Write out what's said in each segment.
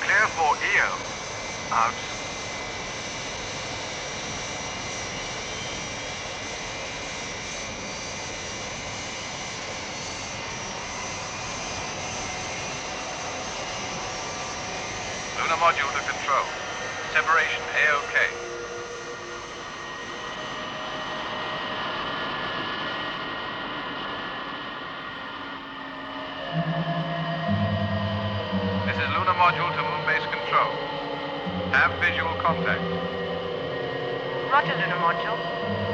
Clear for EO. Out. Lunar module to control. Separation A-OK. This is lunar module to moon base control. Have visual contact. Roger, lunar module.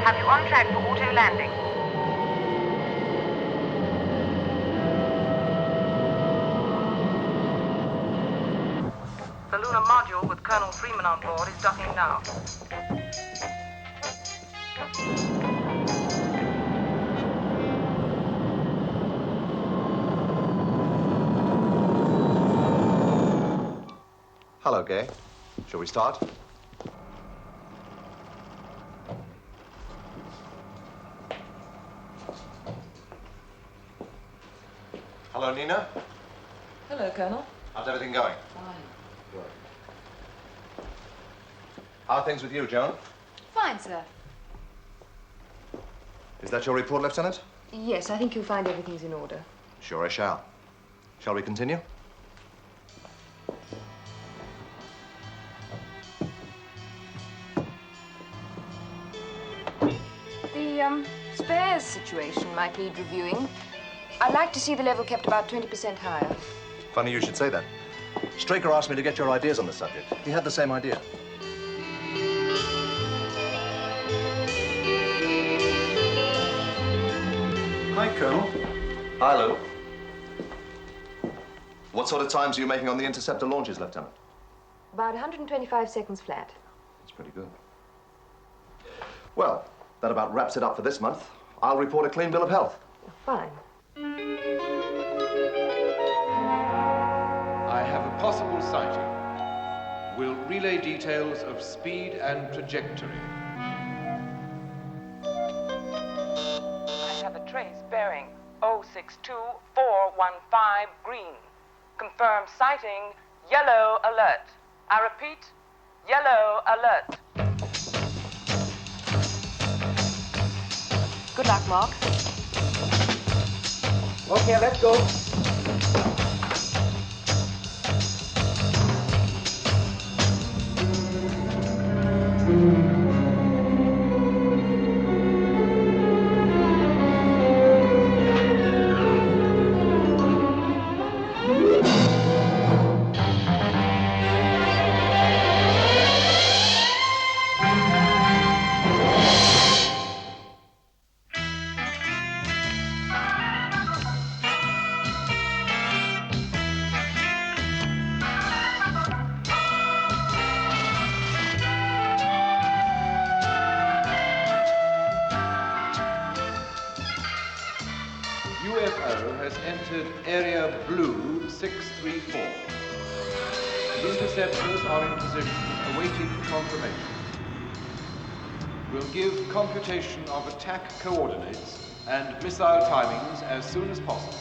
Have you on track for auto landing. The lunar module with Colonel Freeman on board is docking now. Hello, Gay. Shall we start? Hello, Nina. Hello, Colonel. How's everything going? Fine. Good. How are things with you, Joan? Fine, sir. Is that your report, Lieutenant? Yes, I think you'll find everything's in order. Sure I shall. Shall we continue? The, spares situation might need reviewing. I'd like to see the level kept about 20% higher. Funny you should say that. Straker asked me to get your ideas on the subject. He had the same idea. Hi, Colonel. Hi, Lou. What sort of times are you making on the Interceptor launches, Lieutenant? About 125 seconds flat. That's pretty good. Well, that about wraps it up for this month. I'll report a clean bill of health. Fine. I have a possible sighting. Will relay details of speed and trajectory. I have a trace bearing 062415 green. Confirmed sighting, yellow alert. I repeat, yellow alert. Good luck, Mark. Okay, let's go. UFO has entered area blue 634. Interceptors are in position, awaiting confirmation. We'll give computation of attack coordinates and missile timings as soon as possible.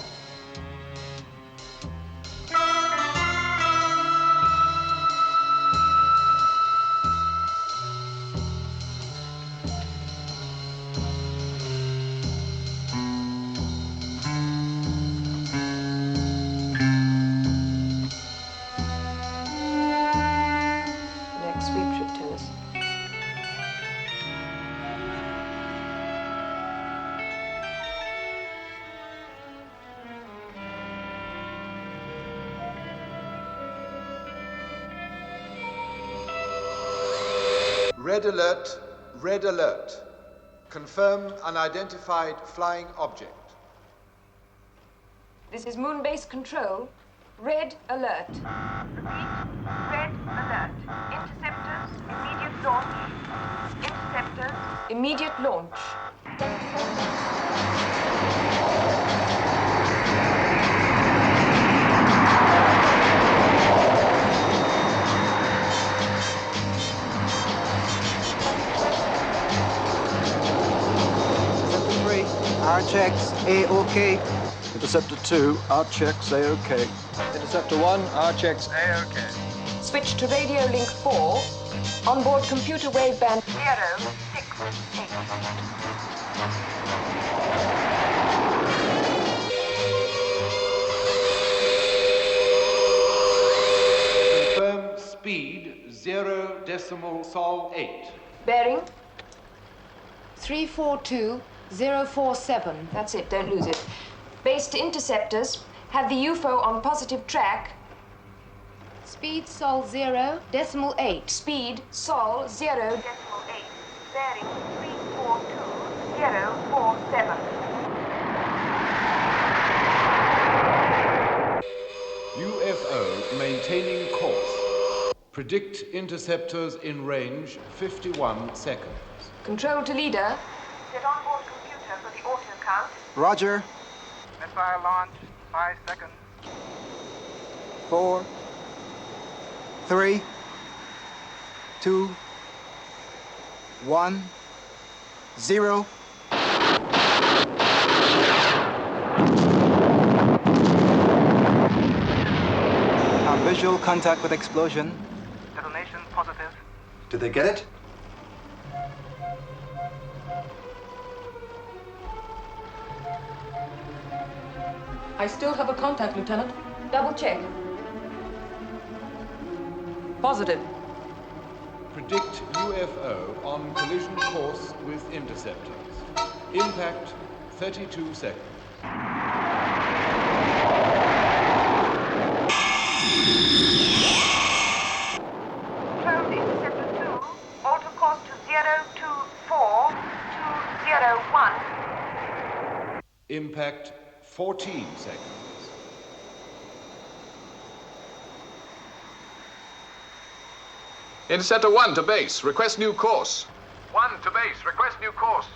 Next sweep should tell us. Red alert, red alert. Confirm unidentified flying object. This is moon base control. Red alert. Repeat, red alert. Interceptors, immediate launch. Interceptors. Immediate launch. Our checks A-OK. Interceptor 2, our checks A-OK. Interceptor 1, our checks A-OK. Switch to radio link 4. Onboard computer waveband 068. Confirm speed 0.8. bearing. 342047. That's it, don't lose it. Base to Interceptors. Have the UFO on positive track. Speed Sol 0.8. Speed, Sol, 0. 8. Bearing 342047. UFO maintaining course. Predict interceptors in range 51 seconds. Control to leader. Set onboard computer for the auto count. Roger. Missile launch, 5 seconds. 4, 3, 2, 1, 0. Visual contact with explosion. Detonation positive. Did they get it? I still have a contact, Lieutenant. Double check. Positive. Predict UFO on collision course with interceptors. Impact 32 seconds. Control to Interceptor 2. Auto course to 024201. Impact 14 seconds. Interceptor 1 to base. Request new course. 1 to base. Request new course.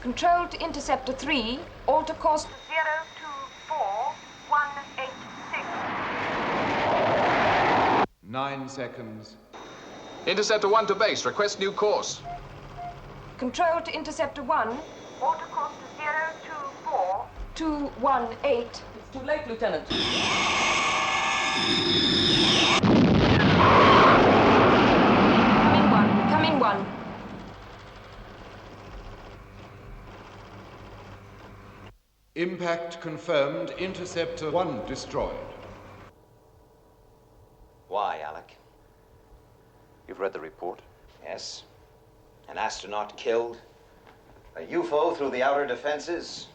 Control to Interceptor 3. Alter course to 024186. 9 seconds. Interceptor 1 to base. Request new course. Control to Interceptor 1. Auto course to 024. 218. It's too late, Lieutenant. Coming one. Impact confirmed. Interceptor 1 destroyed. Why, Alec? You've read the report. Yes. An astronaut killed. A UFO through the outer defenses.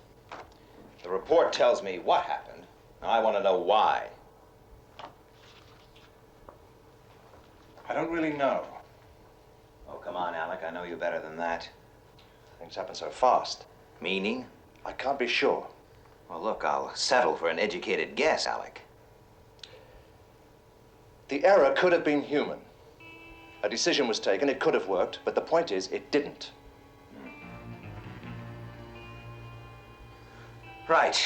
The report tells me what happened. Now I want to know why. I don't really know. Oh, come on, Alec. I know you better than that. Things happen so fast. Meaning? I can't be sure. Well, look, I'll settle for an educated guess, Alec. The error could have been human. A decision was taken, it could have worked, but the point is, it didn't. Right.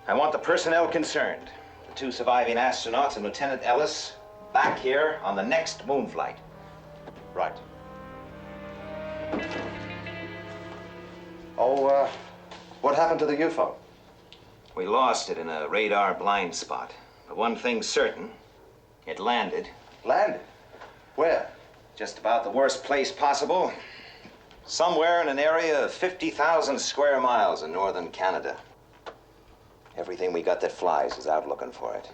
I want the personnel concerned, the 2 surviving astronauts and Lieutenant Ellis, back here on the next moon flight. Right. Oh, what happened to the UFO? We lost it in a radar blind spot. But one thing's certain, it landed. Landed? Where? Just about the worst place possible. Somewhere in an area of 50,000 square miles in northern Canada. Everything we got that flies is out looking for it.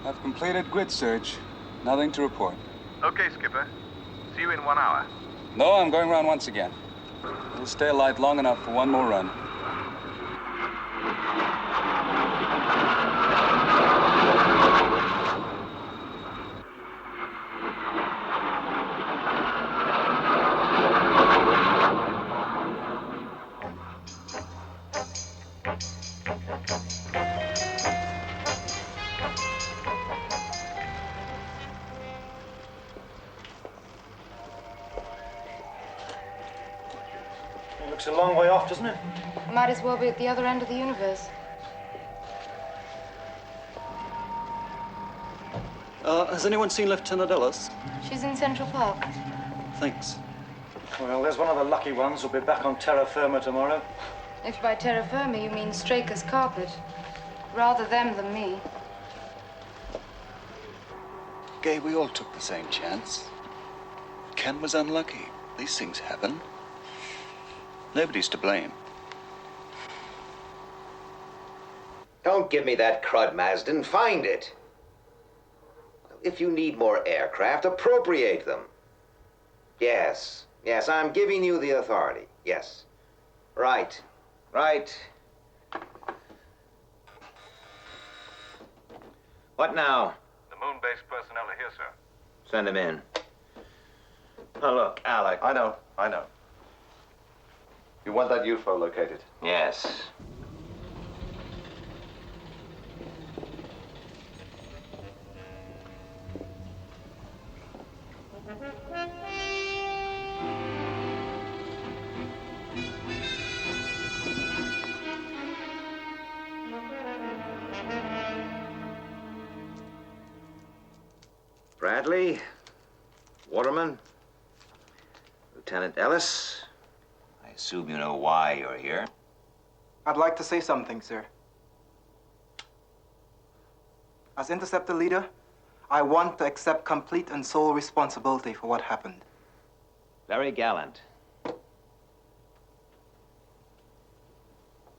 I've completed grid search. Nothing to report. Okay, Skipper. See you in 1 hour. No, I'm going round once again. We'll stay alive long enough for one more run. Looks a long way off, doesn't it? Might as well be at the other end of the universe. Has anyone seen Lieutenant Ellis? She's in Central Park. Thanks. Well, there's one of the lucky ones who'll be back on terra firma tomorrow. If by terra firma you mean Straker's carpet. Rather them than me. Gay, we all took the same chance. Ken was unlucky. These things happen. Nobody's to blame. Don't give me that crud, Marsden. Find it. If you need more aircraft, appropriate them. Yes, I'm giving you the authority. Yes. Right. What now? The moon-based personnel are here, sir. Send them in. Now look, Alec. I know. You want that UFO located? Yes. Bradley, Waterman, Lieutenant Ellis. I assume you know why you're here. I'd like to say something, sir. As Interceptor leader, I want to accept complete and sole responsibility for what happened. Very gallant.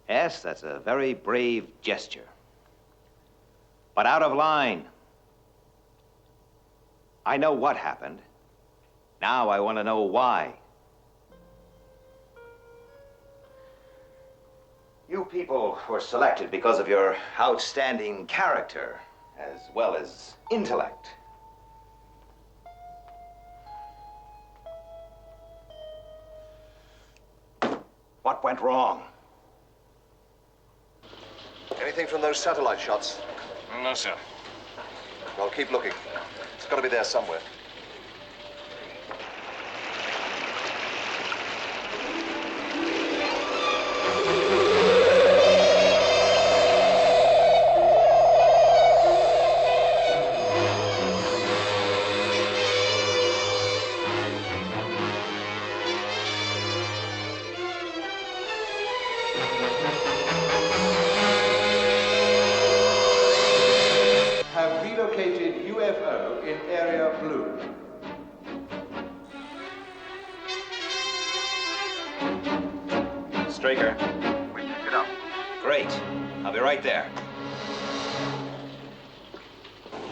Yes, that's a very brave gesture. But out of line. I know what happened. Now I want to know why. You people were selected because of your outstanding character, as well as intellect. What went wrong? Anything from those satellite shots? No, sir. Well, keep looking. It's got to be there somewhere. Have relocated UFO in area blue. Straker. We picked it up. Great. I'll be right there.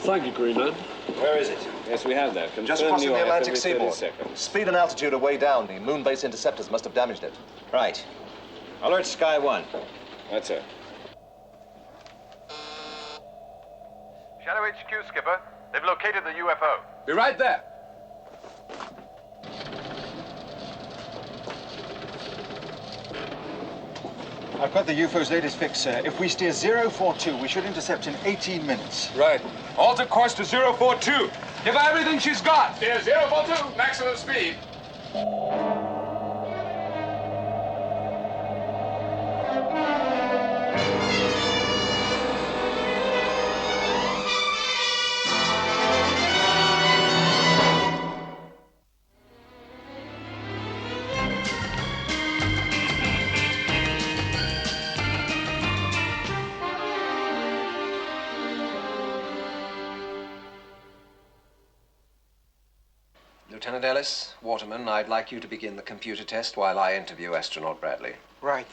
Thank you, Greenland. Where is it? Yes, we have that. Just Confirm crossing you the are Atlantic every 30 seaboard. seconds. Speed and altitude are way down. The moon-based interceptors must have damaged it. Right. Alert Sky 1. That's it. Shadow HQ, Skipper. They've located the UFO. Be right there. I've got the UFO's latest fix, sir. If we steer 042, we should intercept in 18 minutes. Right. Alter course to 042. Give her everything she's got. Steer 042, maximum speed. Lieutenant Ellis, Waterman, I'd like you to begin the computer test while I interview astronaut Bradley. Right.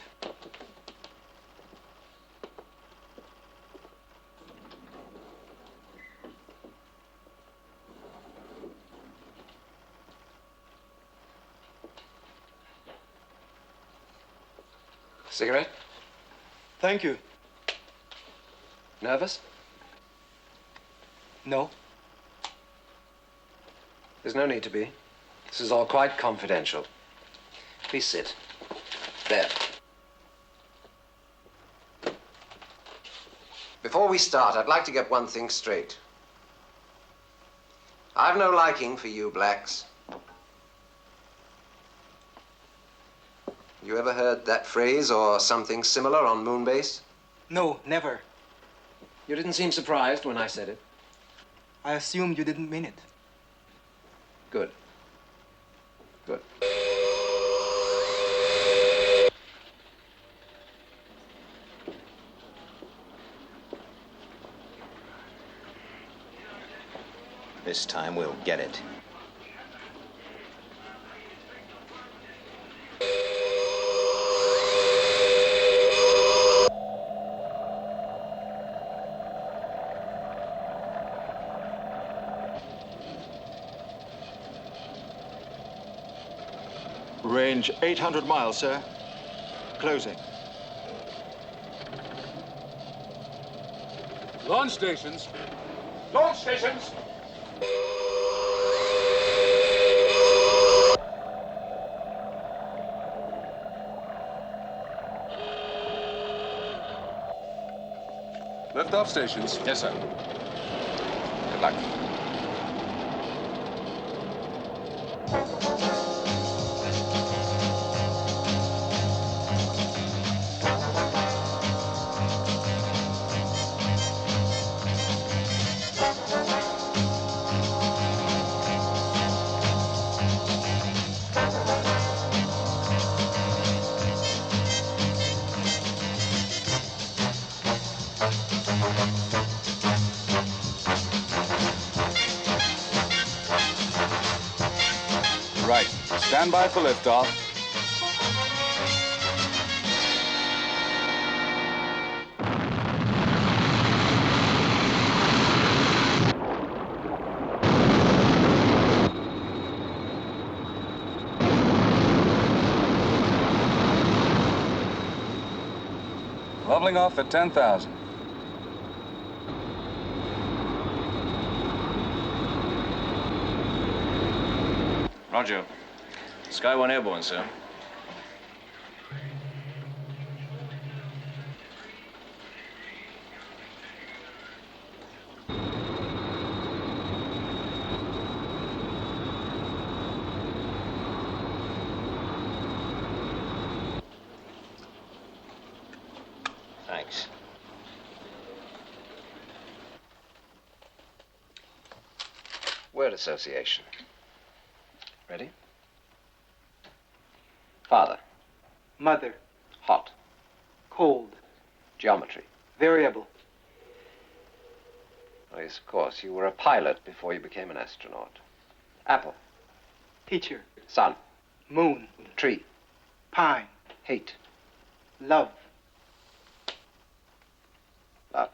Cigarette? Thank you. Nervous? No. There's no need to be. This is all quite confidential. Please sit. There. Before we start, I'd like to get one thing straight. I've no liking for you blacks. You ever heard that phrase or something similar on Moonbase? No, never. You didn't seem surprised when I said it. I assumed you didn't mean it. Good. Good. This time we'll get it. Range 800 miles, sir. Closing. Launch stations. Launch stations. Lift-off stations. Yes, sir. Good luck. Right. Stand by for liftoff. Leveling off at 10,000. Roger. Sky 1 airborne, sir. Thanks. Word association. Ready? Father. Mother. Hot. Cold. Geometry. Variable. Oh, yes, of course. You were a pilot before you became an astronaut. Apple. Teacher. Sun. Moon. Tree. Pine. Hate. Love. Love.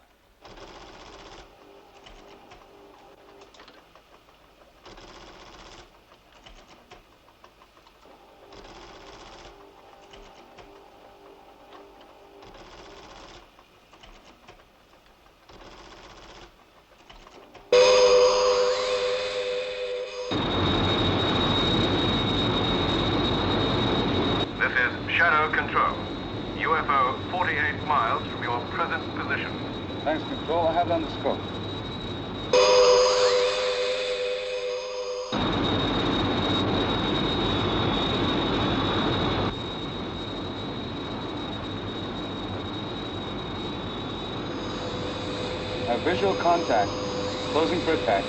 This is SHADO Control. UFO 48 miles from your present position. Thanks, Control. I have it on the scope. Have visual contact. Closing for attack.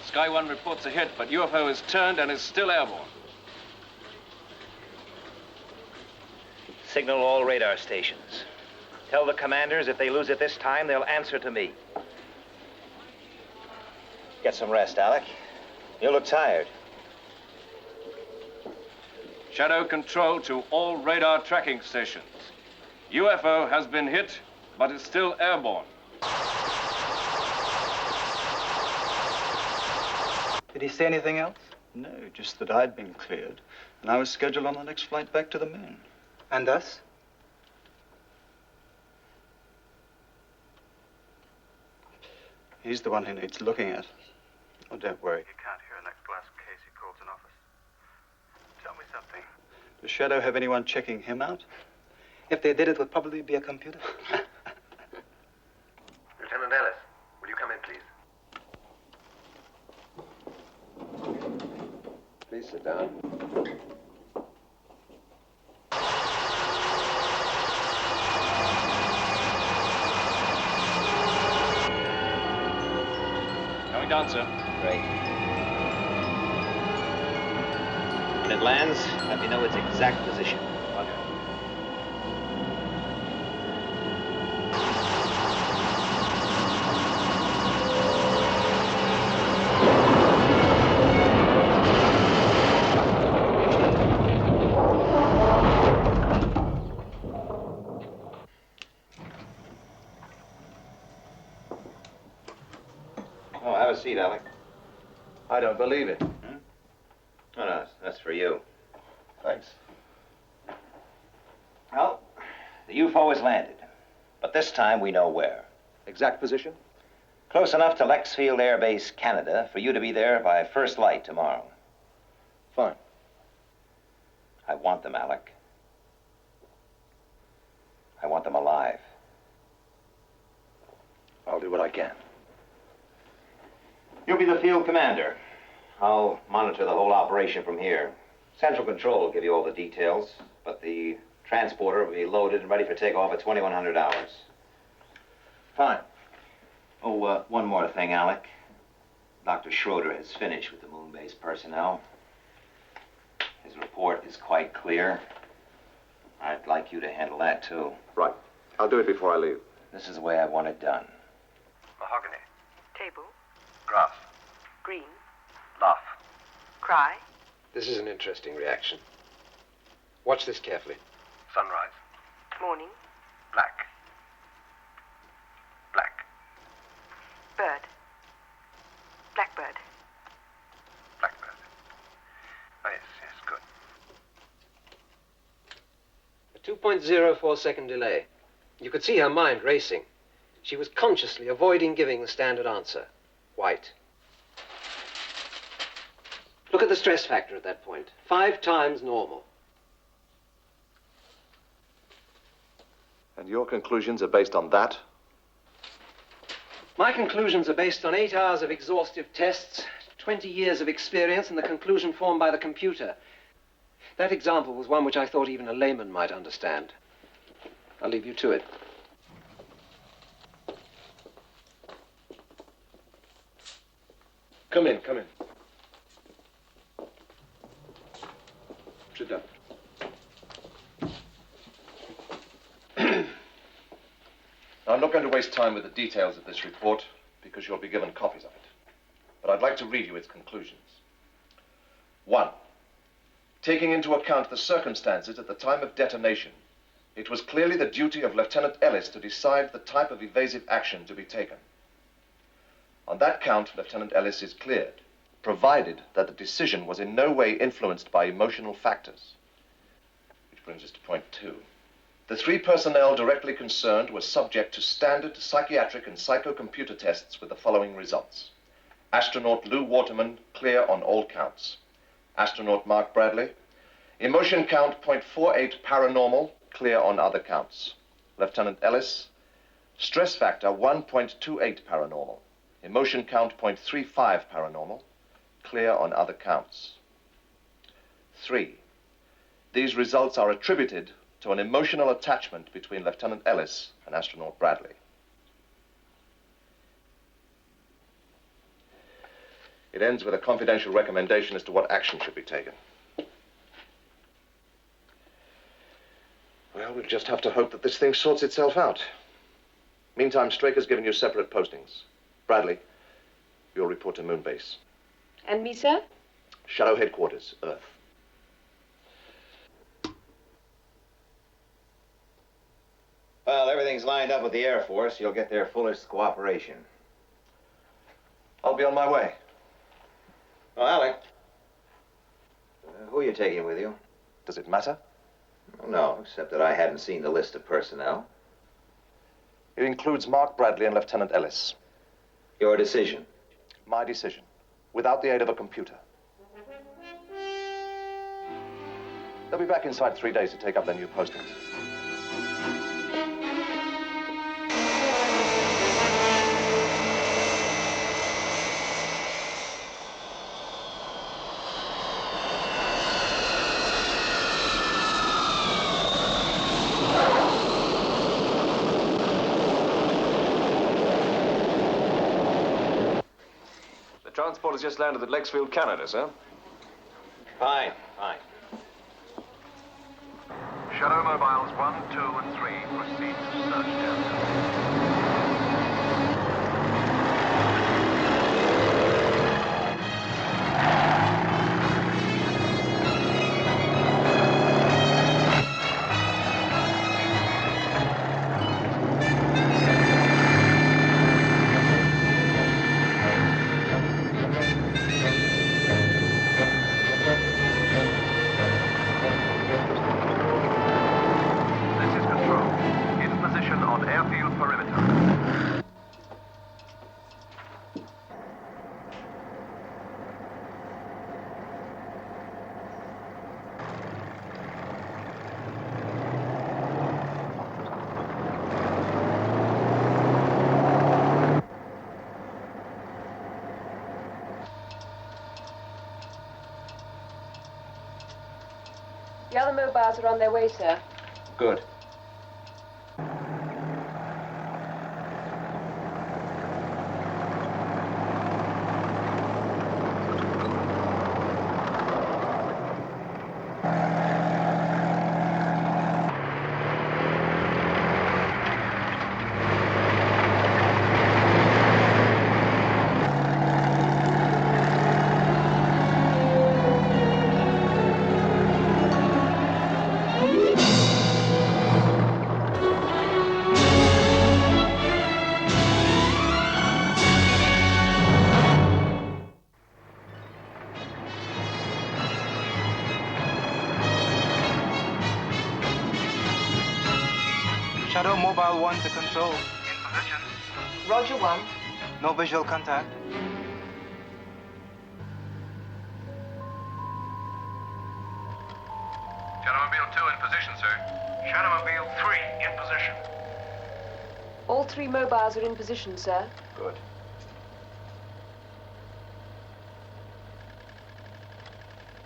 Sky 1 reports a hit, but UFO is turned and is still airborne. Signal all radar stations. Tell the commanders if they lose it this time, they'll answer to me. get some rest, Alec. You look tired. Shadow control to all radar tracking stations. UFO has been hit, but is still airborne. Did he say anything else? No, just that I'd been cleared, and I was scheduled on the next flight back to the moon. And us? He's the one who needs looking at. Oh, don't worry. You can't hear an ex-glass case. He calls an office. Tell me something. Does Shadow have anyone checking him out? If they did, it would probably be a computer. Lieutenant Ellis, will you come in, please? Please sit down. Coming down, sir. Great. When it lands, let me know its exact position. Roger. Oh, have a seat, Alec. I don't believe it. Oh, no, that's for you. Thanks. Well, the UFO has landed. But this time we know where. Exact position? Close enough to Lexfield Air Base, Canada, for you to be there by first light tomorrow. Fine. I want them, Alec. I want them alive. I'll do what I can. You'll be the field commander. I'll monitor the whole operation from here. Central Control will give you all the details, but the transporter will be loaded and ready for takeoff at 2100 hours. Fine. Oh, one more thing, Alec. Dr. Schroeder has finished with the moon base personnel. His report is quite clear. I'd like you to handle that, too. Right. I'll do it before I leave. This is the way I want it done. Mahogany. Table. Grass. Green. Laugh. Cry. This is an interesting reaction. Watch this carefully. Sunrise. Morning. Black. Black. Bird. Blackbird. Blackbird. Oh, yes, yes, good. A 2.04 second delay. You could see her mind racing. She was consciously avoiding giving the standard answer. White. Look at the stress factor at that point. 5 times normal. And your conclusions are based on that? My conclusions are based on 8 hours of exhaustive tests, 20 years of experience, and the conclusion formed by the computer. That example was one which I thought even a layman might understand. I'll leave you to it. Come in, come in. Sit down. I'm not going to waste time with the details of this report because you'll be given copies of it. But I'd like to read you its conclusions. 1. Taking into account the circumstances at the time of detonation, it was clearly the duty of Lieutenant Ellis to decide the type of evasive action to be taken. On that count, Lieutenant Ellis is cleared, provided that the decision was in no way influenced by emotional factors. Which brings us to point 2. The 3 personnel directly concerned were subject to standard psychiatric and psychocomputer tests with the following results. Astronaut Lou Waterman, clear on all counts. Astronaut Mark Bradley, emotion count 0.48 paranormal, clear on other counts. Lieutenant Ellis, stress factor 1.28 paranormal. Emotion count 0.35 paranormal, clear on other counts. 3. These results are attributed to an emotional attachment between Lieutenant Ellis and Astronaut Bradley. It ends with a confidential recommendation as to what action should be taken. Well, we'll just have to hope that this thing sorts itself out. Meantime, Straker's given you separate postings. Bradley, You'll report to Moonbase. And me, sir? Shadow Headquarters, Earth. Well, everything's lined up with the Air Force. You'll get their fullest cooperation. I'll be on my way. Oh, Alec. Who are you taking with you? Does it matter? No, except that I hadn't seen the list of personnel. It includes Mark Bradley and Lieutenant Ellis. Your decision? My decision. Without the aid of a computer. They'll be back inside 3 days to take up their new postings. The transport has just landed at Lexfield, Canada, sir. Fine. Shadow mobiles 1, 2, and 3 proceed to search Delta. The other mobiles are on their way, sir. Good. Shadow Mobile 1 to control. In position. Roger 1. No visual contact. Shadowmobile 2 in position, sir. Shadowmobile 3 in position. All 3 mobiles are in position, sir. Good.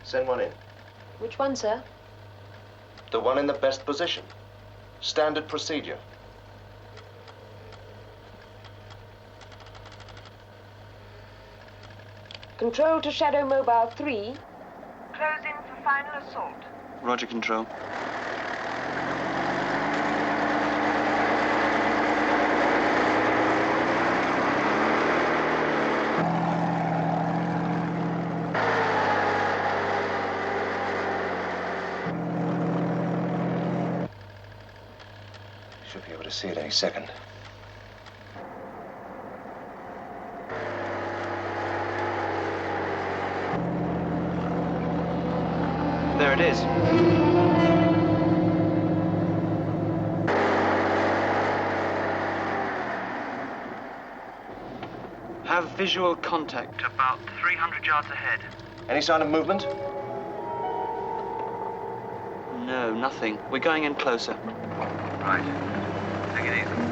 Send one in. Which one, sir? The one in the best position. Standard procedure. Control to Shadow Mobile 3. Close in for final assault. Roger, Control. Should be able to see it any second. There it is. Have visual contact. About 300 yards ahead. Any sign of movement? No, nothing. We're going in closer. Right. Take it easy.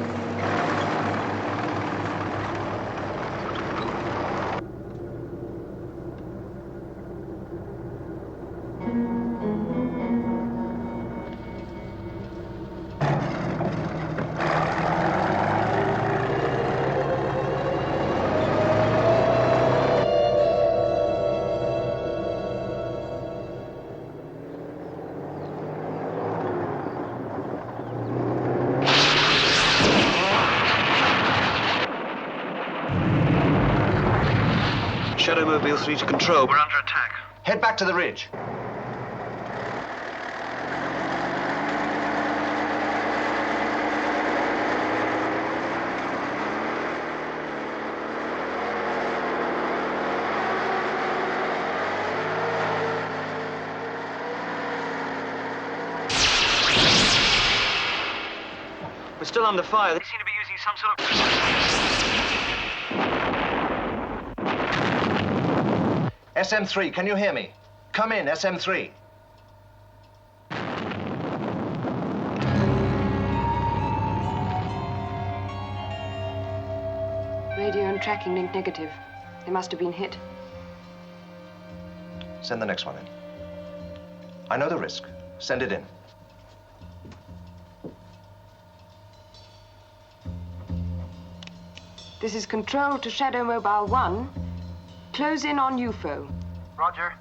Shadow Mobile 3 to control. We're under attack. Head back to the ridge. We're still under fire. They seem to be using some sort of... SM3, can you hear me? Come in, SM3. Radio and tracking link negative. They must have been hit. Send the next one in. I know the risk. Send it in. This is Control to Shadow Mobile 1. Close in on UFO. Roger.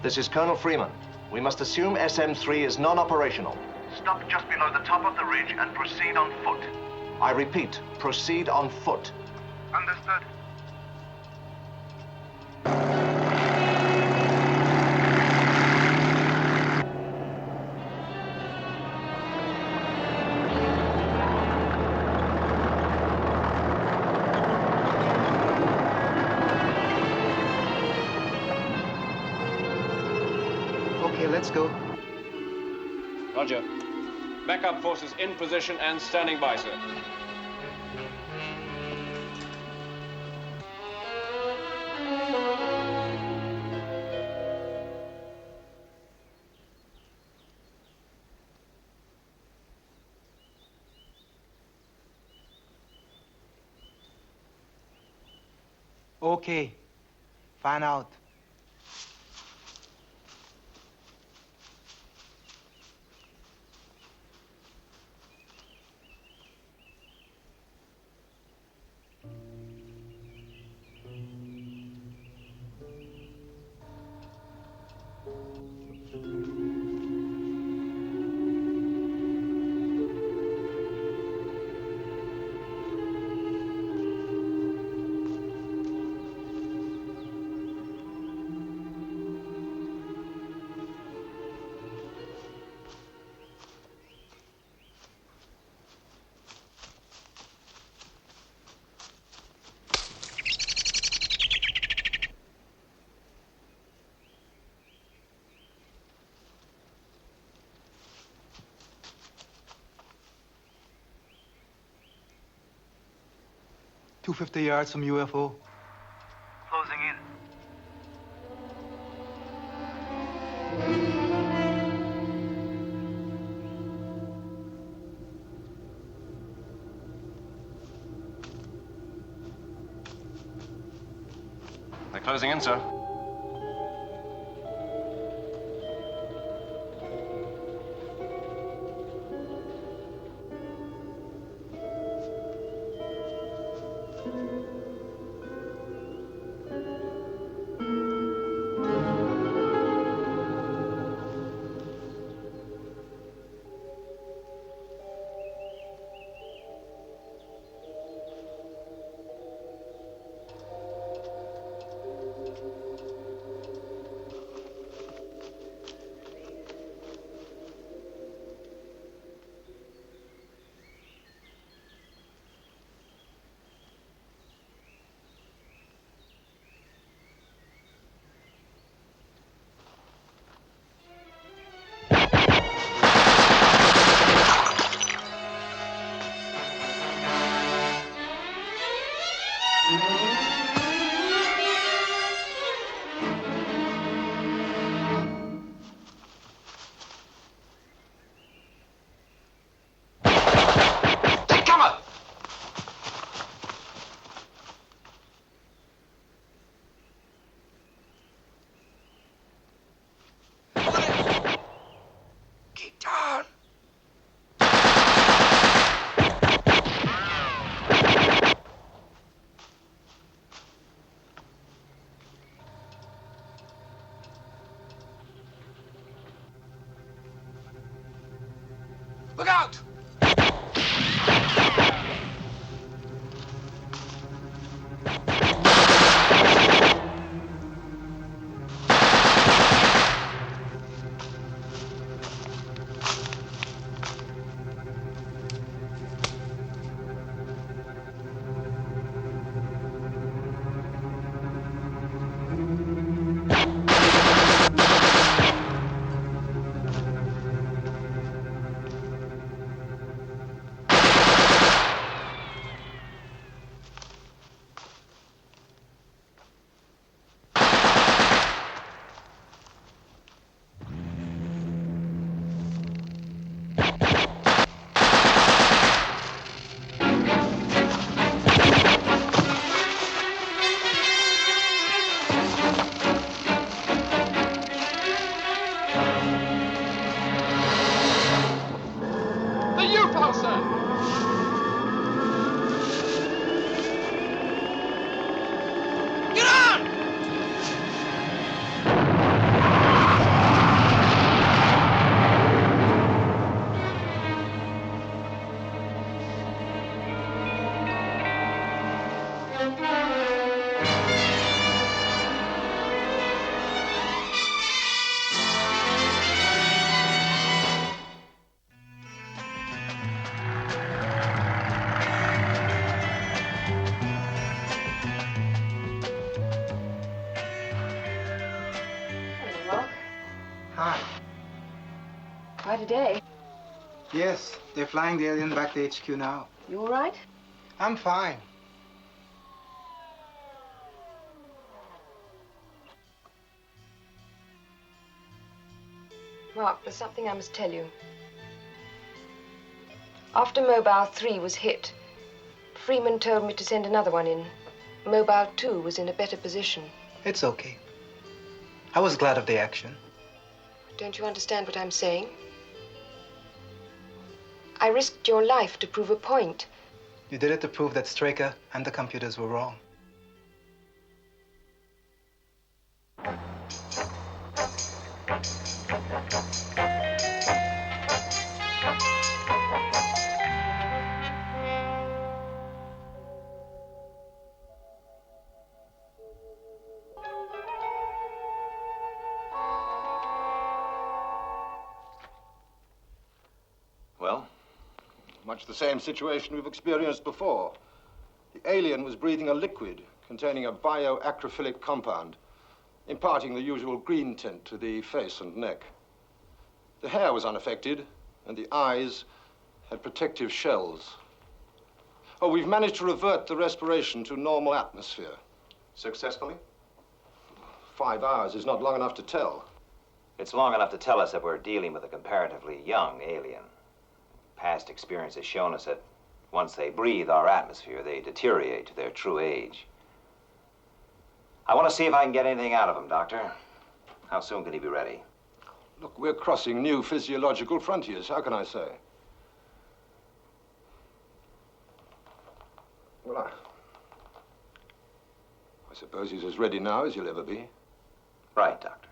This is Colonel Freeman. We must assume SM3 is non-operational. Stop just below the top of the ridge and proceed on foot. I repeat, proceed on foot. Understood. Okay, let's go. Roger. Backup forces in position and standing by, sir. Okay. Fan out. $250 yards from UFO. Closing in. They're closing in, sir. Look out! Quite a day. Yes, they're flying the alien back to HQ now. You all right? I'm fine. Mark, there's something I must tell you. After Mobile 3 was hit, Freeman told me to send another one in. Mobile 2 was in a better position. It's okay. I was glad of the action. Don't you understand what I'm saying? I risked your life to prove a point. You did it to prove that Straker and the computers were wrong. Well? Much the same situation we've experienced before. The alien was breathing a liquid containing a bioacrophilic compound, imparting the usual green tint to the face and neck. The hair was unaffected, and the eyes had protective shells. Oh, we've managed to revert the respiration to normal atmosphere. Successfully? 5 hours is not long enough to tell. It's long enough to tell us that we're dealing with a comparatively young alien. Past experience has shown us that once they breathe our atmosphere, they deteriorate to their true age. I want to see if I can get anything out of him, Doctor. How soon can he be ready? Look, we're crossing new physiological frontiers. How can I say? Well, I suppose he's as ready now as he'll ever be. Right, Doctor.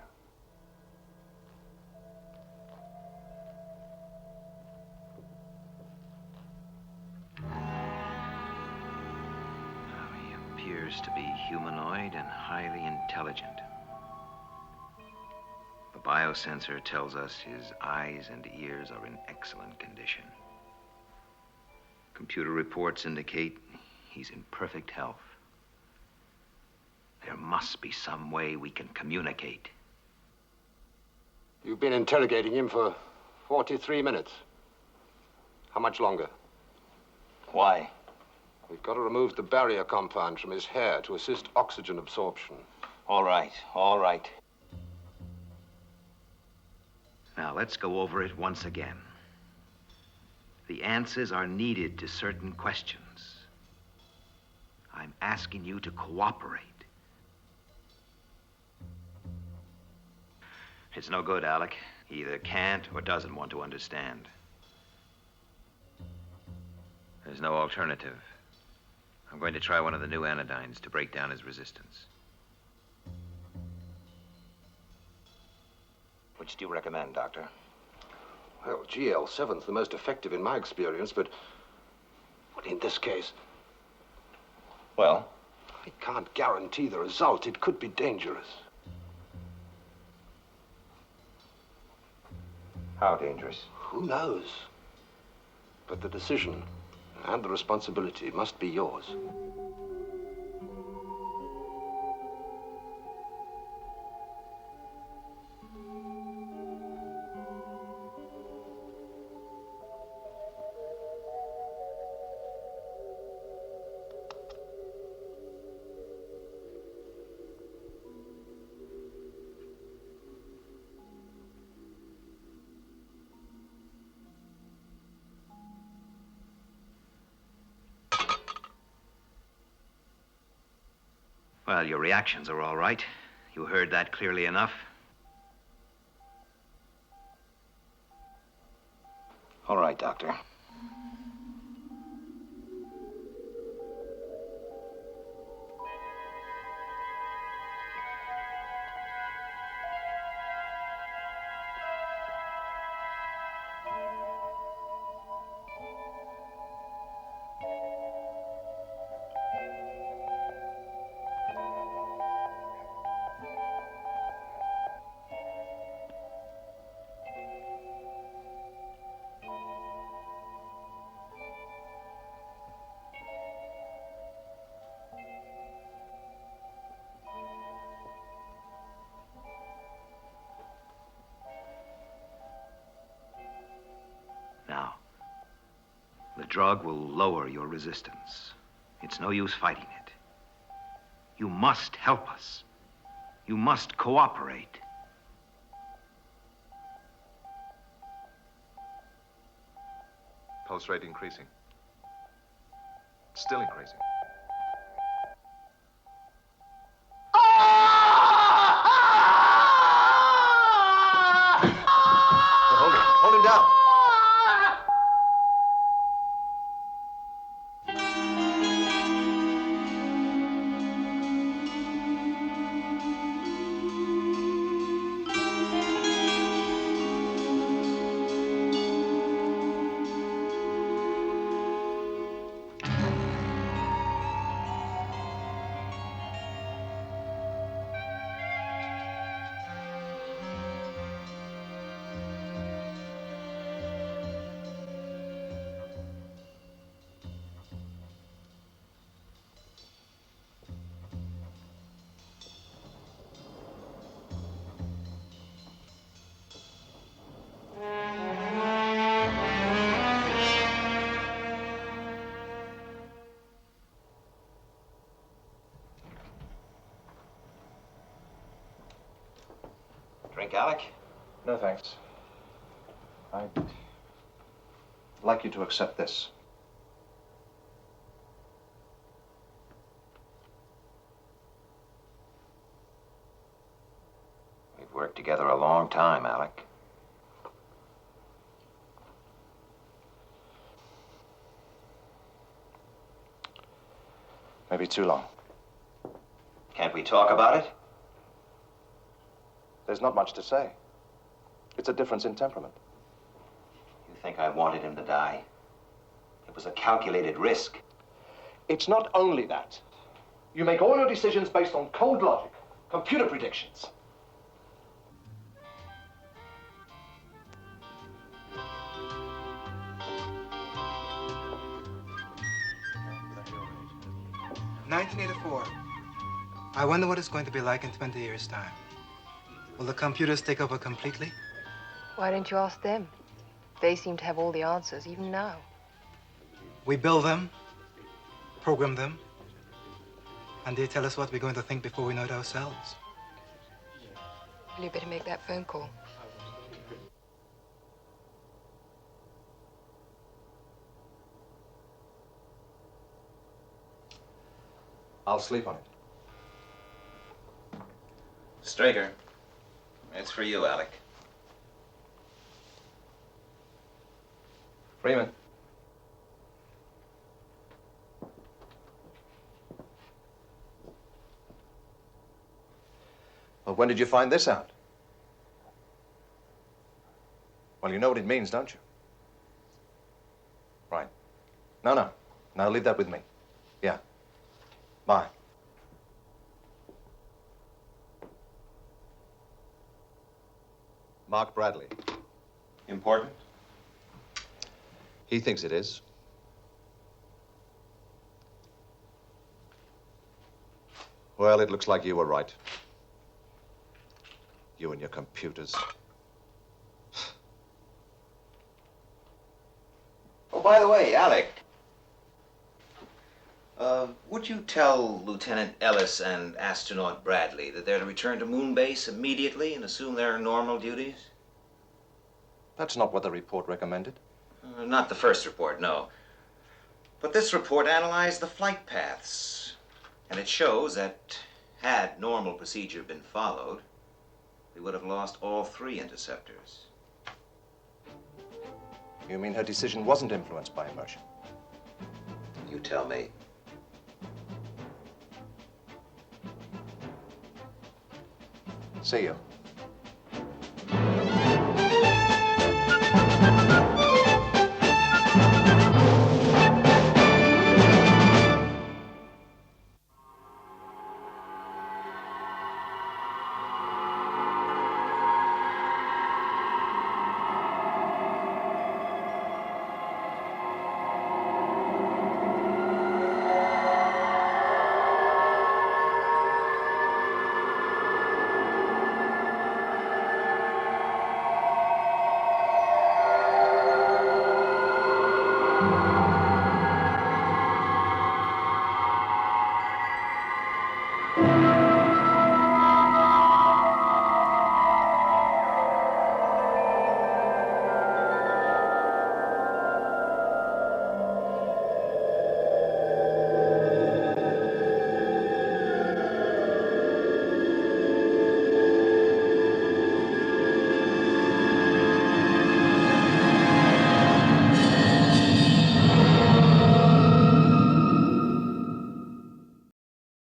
He appears to be humanoid and highly intelligent. The biosensor tells us his eyes and ears are in excellent condition. Computer reports indicate he's in perfect health. There must be some way we can communicate. You've been interrogating him for 43 minutes. How much longer? Why? We've got to remove the barrier compound from his hair to assist oxygen absorption. All right, all right. Now, let's go over it once again. The answers are needed to certain questions. I'm asking you to cooperate. It's no good, Alec. He either can't or doesn't want to understand. There's no alternative. I'm going to try one of the new anodynes to break down his resistance. Which do you recommend, Doctor? Well, GL7's the most effective in my experience, but in this case, Well? I can't guarantee the result. It could be dangerous. How dangerous? Who knows? But the decision and the responsibility must be yours. Well, your reactions are all right. You heard that clearly enough. All right, Doctor. Now, the drug will lower your resistance. It's no use fighting it. You must help us. You must cooperate. Pulse rate increasing. Still increasing. Hold him down. Drink, Alec? No, thanks. I'd like you to accept this. We've worked together a long time, Alec. Maybe too long. Can't we talk about it? There's not much to say. It's a difference in temperament. You think I wanted him to die? It was a calculated risk. It's not only that. You make all your decisions based on cold logic, computer predictions. "1984. I wonder what it's going to be like in 20 years' time. Will the computers take over completely? Why don't you ask them? They seem to have all the answers, even now. We build them, program them, and they tell us what we're going to think before we know it ourselves. Well, you better make that phone call. I'll sleep on it. Straker, it's for you, Alec. Freeman. Well, when did you find this out? Well, you know what it means, don't you? Right. No. Now leave that with me. Yeah. Bye. Mark Bradley. Important? He thinks it is. Well, it looks like you were right. You and your computers. Oh, by the way, Alec. Would you tell Lieutenant Ellis and astronaut Bradley that they're to return to moon base immediately and assume their normal duties? That's not what the report recommended. Not the first report, no. But this report analyzed the flight paths. And it shows that had normal procedure been followed, we would have lost all 3 interceptors. You mean her decision wasn't influenced by emotion? You tell me. See you.